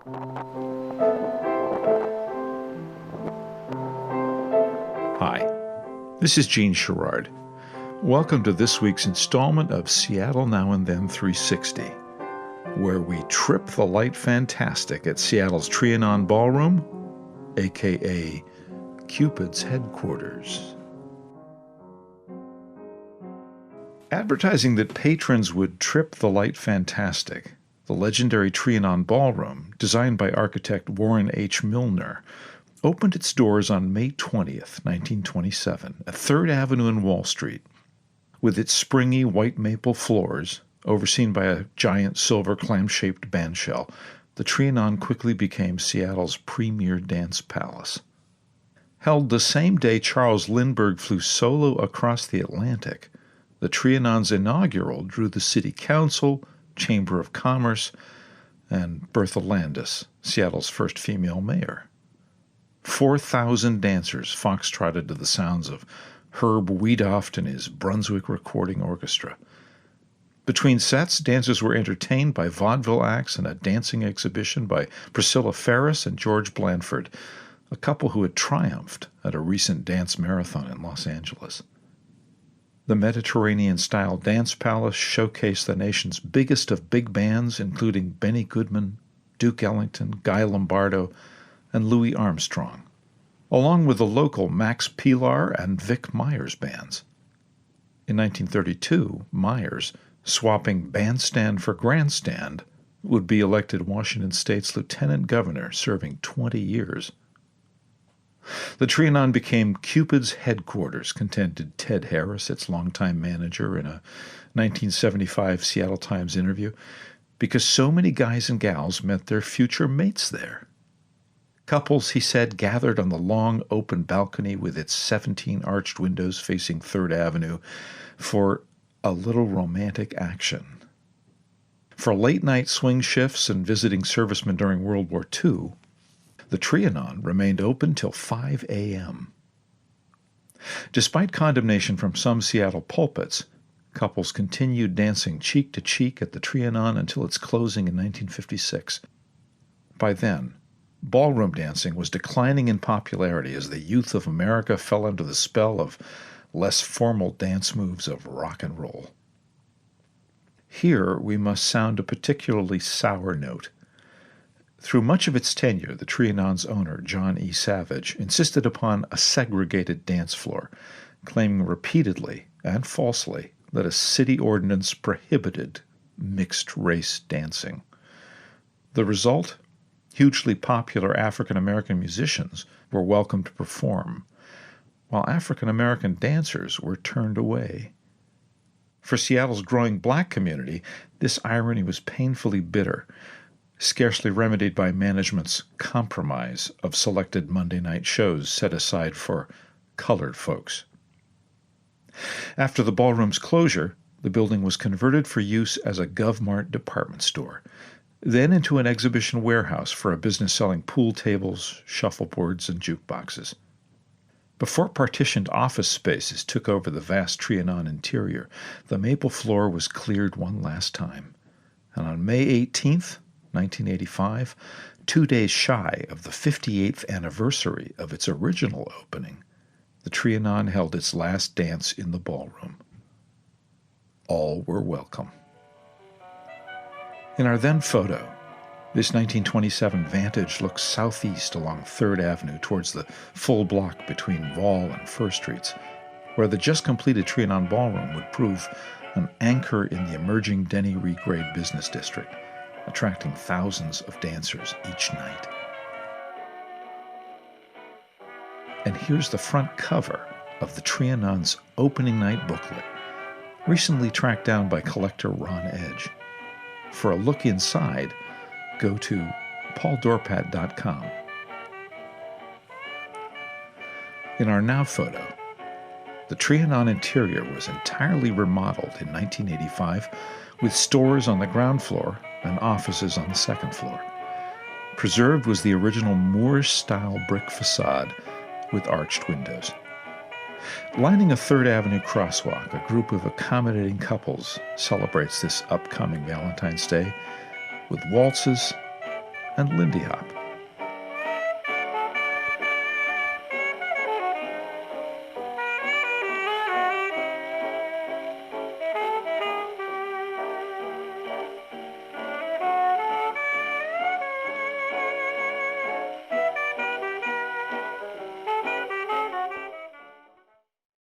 Hi, this is Gene Sherrard. Welcome to this week's installment of Seattle Now and Then 360, where we trip the light fantastic at Seattle's Trianon Ballroom, aka Cupid's headquarters. Advertising that patrons would trip the light fantastic, the legendary Trianon Ballroom, designed by architect Warren H. Milner, opened its doors on May 20th, 1927, at 3rd Avenue and Wall Street. With its springy white maple floors, overseen by a giant silver clam-shaped bandshell, the Trianon quickly became Seattle's premier dance palace. Held the same day Charles Lindbergh flew solo across the Atlantic, the Trianon's inaugural drew the City Council, Chamber of Commerce, and Bertha Landis, Seattle's first female mayor. 4,000 dancers foxtrotted to the sounds of Herb Wiedoeft and his Brunswick Recording Orchestra. Between sets, dancers were entertained by vaudeville acts and a dancing exhibition by Priscilla Ferris and George Blandford, a couple who had triumphed at a recent dance marathon in Los Angeles. The Mediterranean-style dance palace showcased the nation's biggest of big bands, including Benny Goodman, Duke Ellington, Guy Lombardo, and Louis Armstrong, along with the local Max Pilar and Vic Myers bands. In 1932, Myers, swapping bandstand for grandstand, would be elected Washington State's lieutenant governor, serving 20 years. The Trianon became Cupid's headquarters, contended Ted Harris, its longtime manager, in a 1975 Seattle Times interview, because so many guys and gals met their future mates there. Couples, he said, gathered on the long open balcony with its 17 arched windows facing 3rd Avenue for a little romantic action. For late-night swing shifts and visiting servicemen during World War II, the Trianon remained open till 5 a.m. Despite condemnation from some Seattle pulpits, couples continued dancing cheek to cheek at the Trianon until its closing in 1956. By then, ballroom dancing was declining in popularity as the youth of America fell under the spell of less formal dance moves of rock and roll. Here we must sound a particularly sour note. Through much of its tenure, the Trianon's owner, John E. Savage, insisted upon a segregated dance floor, claiming repeatedly and falsely that a city ordinance prohibited mixed-race dancing. The result? Hugely popular African-American musicians were welcome to perform, while African-American dancers were turned away. For Seattle's growing black community, this irony was painfully bitter, scarcely remedied by management's compromise of selected Monday night shows set aside for colored folks. After the ballroom's closure, the building was converted for use as a GovMart department store, then into an exhibition warehouse for a business selling pool tables, shuffleboards, and jukeboxes. Before partitioned office spaces took over the vast Trianon interior, the maple floor was cleared one last time, and on May 18th, 1985, 2 days shy of the 58th anniversary of its original opening, the Trianon held its last dance in the ballroom. All were welcome. In our then photo, this 1927 Vantage looks southeast along 3rd Avenue towards the full block between Wall and First Streets, where the just-completed Trianon Ballroom would prove an anchor in the emerging Denny Regrade business district, attracting thousands of dancers each night. And here's the front cover of the Trianon's opening night booklet, recently tracked down by collector Ron Edge. For a look inside, go to pauldorpat.com. In our now photo, the Trianon interior was entirely remodeled in 1985, with stores on the ground floor and offices on the second floor. Preserved was the original Moorish-style brick facade with arched windows. Lining a 3rd Avenue crosswalk, a group of accommodating couples celebrates this upcoming Valentine's Day with waltzes, and Lindy Hop.